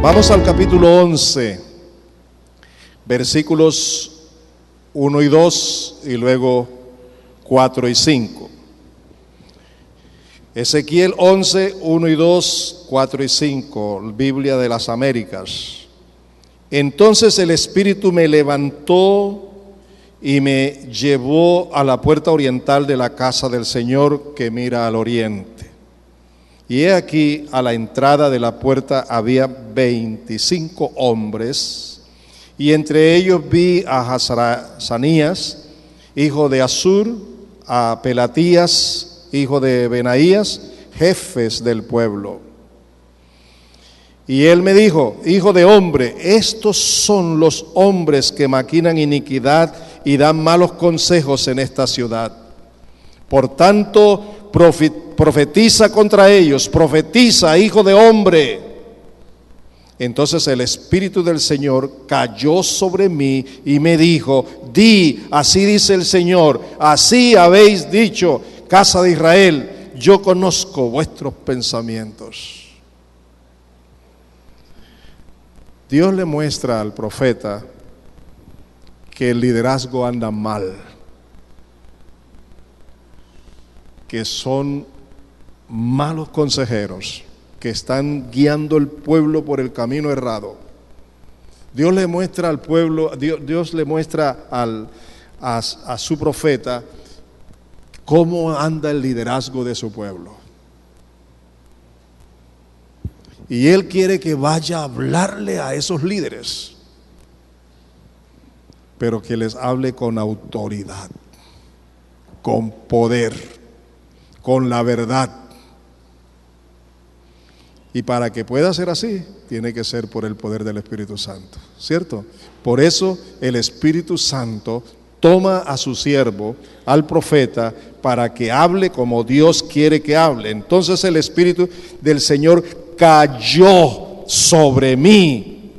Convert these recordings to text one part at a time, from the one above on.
Vamos al capítulo 11, versículos 1 y 2 y luego 4 y 5. Ezequiel 11, 1 y 2, 4 y 5, Biblia de las Américas. Entonces el Espíritu me levantó y me llevó a la puerta oriental de la casa del Señor que mira al oriente. Y he aquí, a la entrada de la puerta había 25 hombres, y entre ellos vi a Hazanías, hijo de Azur, a Pelatías, hijo de Benaías, jefes del pueblo. Y él me dijo: hijo de hombre, estos son los hombres que maquinan iniquidad y dan malos consejos en esta ciudad. Por tanto, profetiza contra ellos, profetiza, hijo de hombre. Entonces el Espíritu del Señor cayó sobre mí y me dijo: di, así dice el Señor, así habéis dicho, casa de Israel, yo conozco vuestros pensamientos. Dios le muestra al profeta que el liderazgo anda mal, que son malos consejeros, que están guiando el pueblo por el camino errado. Dios le muestra al pueblo, Dios le muestra a su profeta cómo anda el liderazgo de su pueblo. Y él quiere que vaya a hablarle a esos líderes, pero que les hable con autoridad, con poder, con la verdad. Y para que pueda ser así, tiene que ser por el poder del Espíritu Santo, ¿cierto? Por eso el Espíritu Santo toma a su siervo, al profeta, para que hable como Dios quiere que hable. Entonces el Espíritu del Señor cayó sobre mí.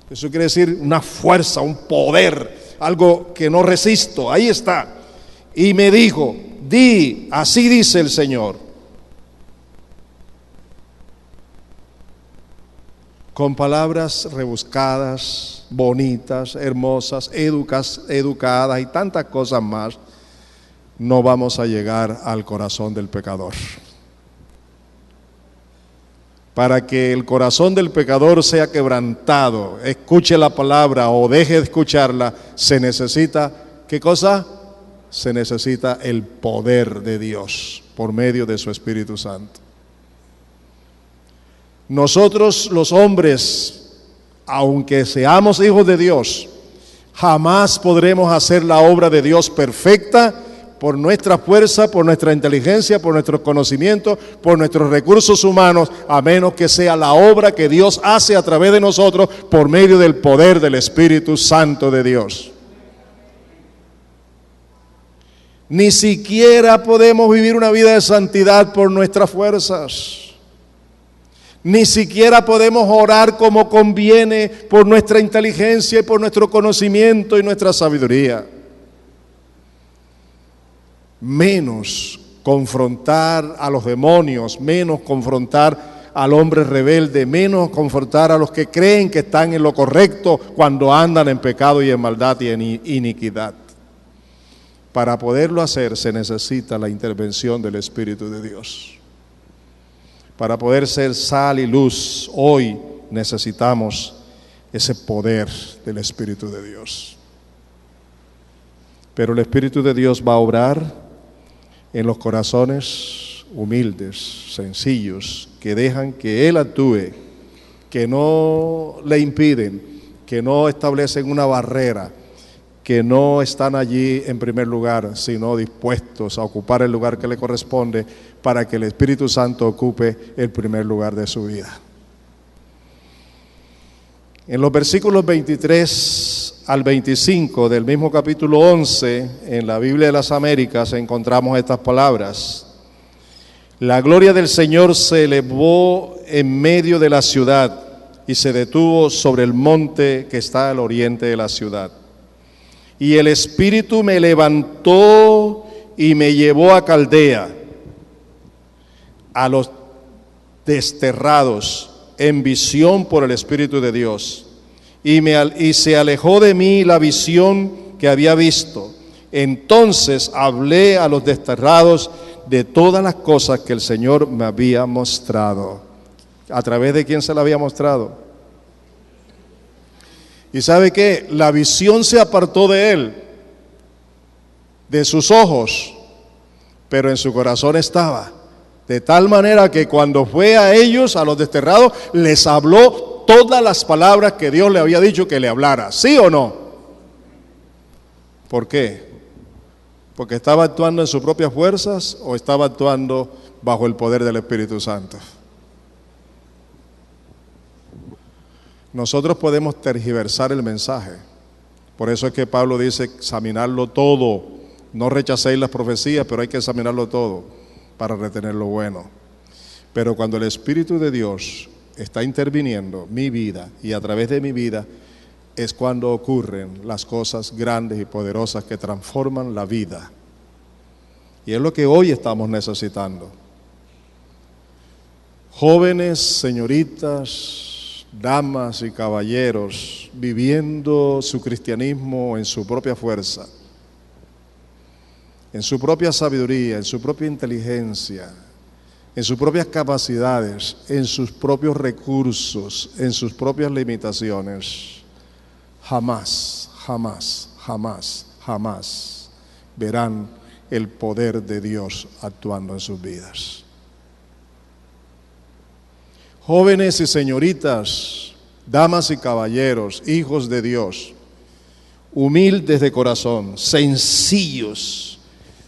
Eso quiere decir una fuerza, un poder, algo que no resisto. Ahí está. Y me dijo: di, así dice el Señor. Con palabras rebuscadas, bonitas, hermosas, educadas y tantas cosas más, no vamos a llegar al corazón del pecador. Para que el corazón del pecador sea quebrantado, escuche la palabra o deje de escucharla, se necesita, ¿qué cosa? Se necesita el poder de Dios por medio de su Espíritu Santo. Nosotros los hombres, aunque seamos hijos de Dios, jamás podremos hacer la obra de Dios perfecta por nuestra fuerza, por nuestra inteligencia, por nuestros conocimientos, por nuestros recursos humanos, a menos que sea la obra que Dios hace a través de nosotros por medio del poder del Espíritu Santo de Dios. Ni siquiera podemos vivir una vida de santidad por nuestras fuerzas. Ni siquiera podemos orar como conviene por nuestra inteligencia y por nuestro conocimiento y nuestra sabiduría. Menos confrontar a los demonios, menos confrontar al hombre rebelde, menos confrontar a los que creen que están en lo correcto cuando andan en pecado y en maldad y en iniquidad. Para poderlo hacer se necesita la intervención del Espíritu de Dios. Para poder ser sal y luz, hoy necesitamos ese poder del Espíritu de Dios. Pero el Espíritu de Dios va a obrar en los corazones humildes, sencillos, que dejan que Él actúe, que no le impiden, que no establecen una barrera, que no están allí en primer lugar, sino dispuestos a ocupar el lugar que le corresponde para que el Espíritu Santo ocupe el primer lugar de su vida. En los versículos 23 al 25 del mismo capítulo 11, en la Biblia de las Américas, encontramos estas palabras: la gloria del Señor se elevó en medio de la ciudad y se detuvo sobre el monte que está al oriente de la ciudad. Y el Espíritu me levantó y me llevó a Caldea, a los desterrados, en visión por el Espíritu de Dios. Y se alejó de mí la visión que había visto. Entonces hablé a los desterrados de todas las cosas que el Señor me había mostrado. ¿A través de quién se la había mostrado? ¿Y sabe qué? La visión se apartó de él, de sus ojos, pero en su corazón estaba. De tal manera que cuando fue a ellos, a los desterrados, les habló todas las palabras que Dios le había dicho que le hablara. ¿Sí o no? ¿Por qué? ¿Porque estaba actuando en sus propias fuerzas o estaba actuando bajo el poder del Espíritu Santo? Nosotros podemos tergiversar el mensaje. Por eso es que Pablo dice, examinarlo todo. No rechacéis las profecías, pero hay que examinarlo todo para retener lo bueno. Pero cuando el Espíritu de Dios está interviniendo mi vida y a través de mi vida, es cuando ocurren las cosas grandes y poderosas que transforman la vida. Y es lo que hoy estamos necesitando. Jóvenes, señoritas, damas y caballeros, viviendo su cristianismo en su propia fuerza, en su propia sabiduría, en su propia inteligencia, en sus propias capacidades, en sus propios recursos, en sus propias limitaciones. Jamás, jamás, jamás, jamás verán el poder de Dios actuando en sus vidas. Jóvenes y señoritas, damas y caballeros, hijos de Dios, humildes de corazón, sencillos,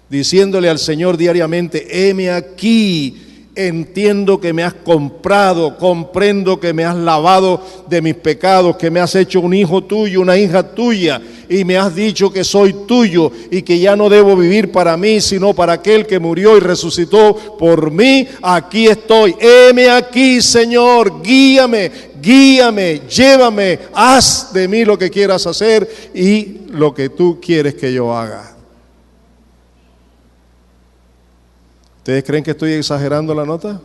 diciéndole al Señor diariamente, heme aquí, entiendo que me has comprado, comprendo que me has lavado de mis pecados, que me has hecho un hijo tuyo, una hija tuya, y me has dicho que soy tuyo y que ya no debo vivir para mí, sino para aquel que murió y resucitó por mí. Aquí estoy, heme aquí, Señor, guíame, guíame, llévame, haz de mí lo que quieras hacer y lo que tú quieres que yo haga. ¿Ustedes creen que estoy exagerando la nota?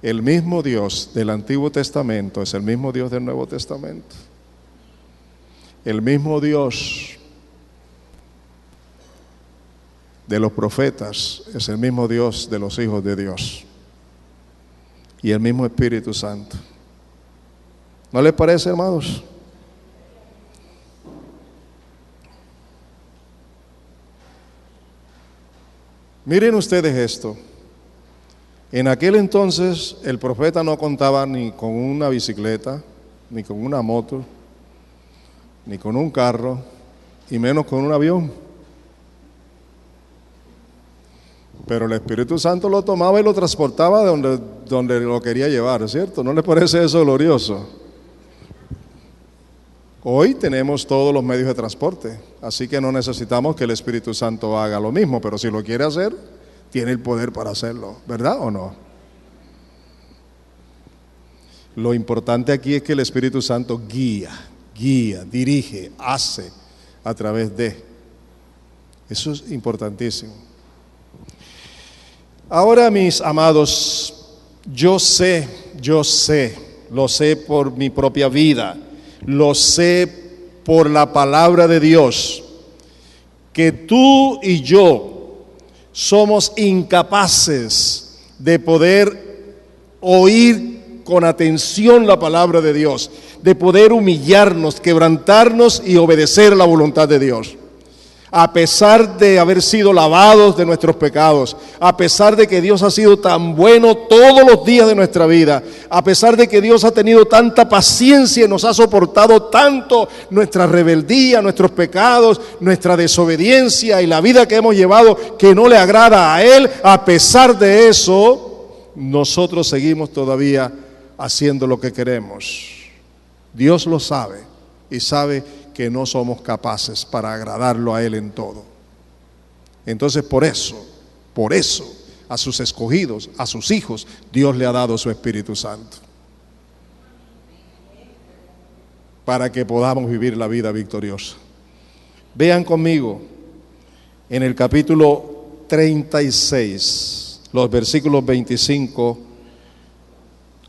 El mismo Dios del Antiguo Testamento es el mismo Dios del Nuevo Testamento. El mismo Dios de los profetas es el mismo Dios de los hijos de Dios. Y el mismo Espíritu Santo. ¿No les parece, hermanos? Miren ustedes esto. En aquel entonces el profeta no contaba ni con una bicicleta, ni con una moto, ni con un carro, y menos con un avión. Pero el Espíritu Santo lo tomaba y lo transportaba donde lo quería llevar, ¿cierto? ¿No les parece eso glorioso? Hoy tenemos todos los medios de transporte, así que no necesitamos que el Espíritu Santo haga lo mismo, pero si lo quiere hacer, tiene el poder para hacerlo, ¿verdad o no? Lo importante aquí es que el Espíritu Santo guía, dirige, hace a través de. Eso es importantísimo. Ahora, mis amados, yo sé, lo sé por mi propia vida, lo sé por la palabra de Dios, que tú y yo somos incapaces de poder oír con atención la palabra de Dios, de poder humillarnos, quebrantarnos y obedecer la voluntad de Dios. A pesar de haber sido lavados de nuestros pecados, a pesar de que Dios ha sido tan bueno todos los días de nuestra vida, a pesar de que Dios ha tenido tanta paciencia y nos ha soportado tanto nuestra rebeldía, nuestros pecados, nuestra desobediencia y la vida que hemos llevado que no le agrada a Él, a pesar de eso, nosotros seguimos todavía haciendo lo que queremos. Dios lo sabe y sabe que no somos capaces para agradarlo a Él en todo. Entonces por eso, a sus escogidos, a sus hijos, Dios le ha dado su Espíritu Santo. Para que podamos vivir la vida victoriosa. Vean conmigo en el capítulo 36, los versículos 25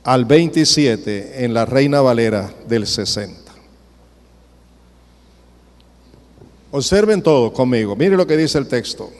al 27 en la Reina Valera del 60. Observen todo conmigo, mire lo que dice el texto.